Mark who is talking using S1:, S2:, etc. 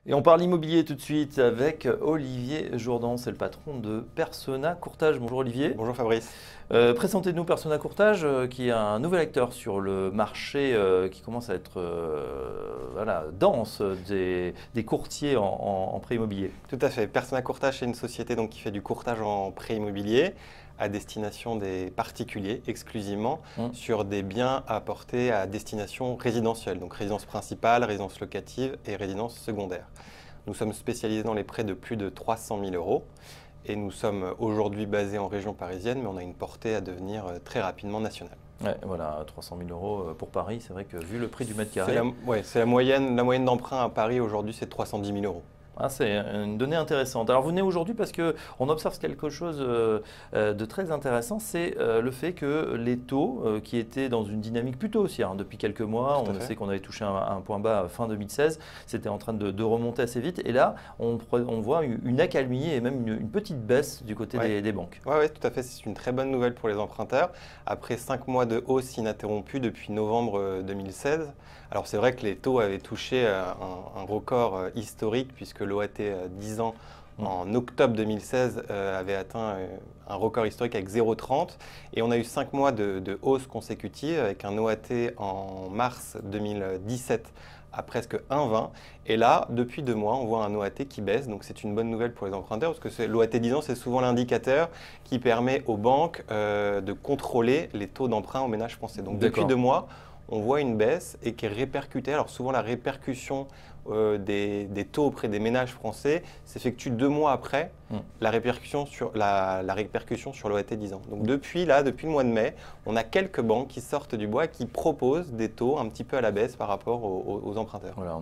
S1: Et on parle immobilier tout de suite avec Olivier Jourdan, c'est le patron de Persona Courtage. Bonjour Olivier.
S2: Bonjour Fabrice.
S1: Présentez-nous Persona Courtage, qui est un nouvel acteur sur le marché qui commence à être voilà, dense des courtiers en prêt immobilier.
S2: Tout à fait. Persona Courtage, c'est une société donc, qui fait du courtage en prêt immobilier à destination des particuliers exclusivement sur des biens apportés à destination résidentielle, donc résidence principale, résidence locative et résidence secondaire. Nous sommes spécialisés dans les prêts de plus de 300 000 euros et nous sommes aujourd'hui basés en région parisienne, mais on a une portée à devenir très rapidement nationale.
S1: Ouais, voilà, 300 000 euros pour Paris, c'est vrai que vu le prix du mètre carré…
S2: C'est la moyenne d'emprunt à Paris aujourd'hui, c'est 310 000 euros.
S1: Ah, c'est une donnée intéressante. Alors vous venez aujourd'hui parce qu'on observe quelque chose de très intéressant, c'est le fait que les taux qui étaient dans une dynamique plutôt haussière depuis quelques mois, on sait qu'on avait touché un point bas fin 2016, c'était en train de remonter assez vite et là on voit une accalmie et même une petite baisse du côté des banques.
S2: Oui, tout à fait, c'est une très bonne nouvelle pour les emprunteurs. Après 5 mois de hausse ininterrompue depuis novembre 2016, alors c'est vrai que les taux avaient touché un record historique puisque l'OAT 10 ans en octobre 2016 avait atteint un record historique avec 0,30 et on a eu 5 mois de hausse consécutive avec un OAT en mars 2017 à presque 1,20 et là depuis 2 mois on voit un OAT qui baisse, donc c'est une bonne nouvelle pour les emprunteurs parce que l'OAT 10 ans c'est souvent l'indicateur qui permet aux banques de contrôler les taux d'emprunt aux ménages français. Donc depuis 2 mois on voit une baisse et qui est répercutée. Alors souvent la répercussion des taux auprès des ménages français s'effectue 2 mois après la répercussion sur l'OAT 10 ans. Donc depuis le mois de mai, on a quelques banques qui sortent du bois et qui proposent des taux un petit peu à la baisse par rapport aux emprunteurs.
S1: Voilà,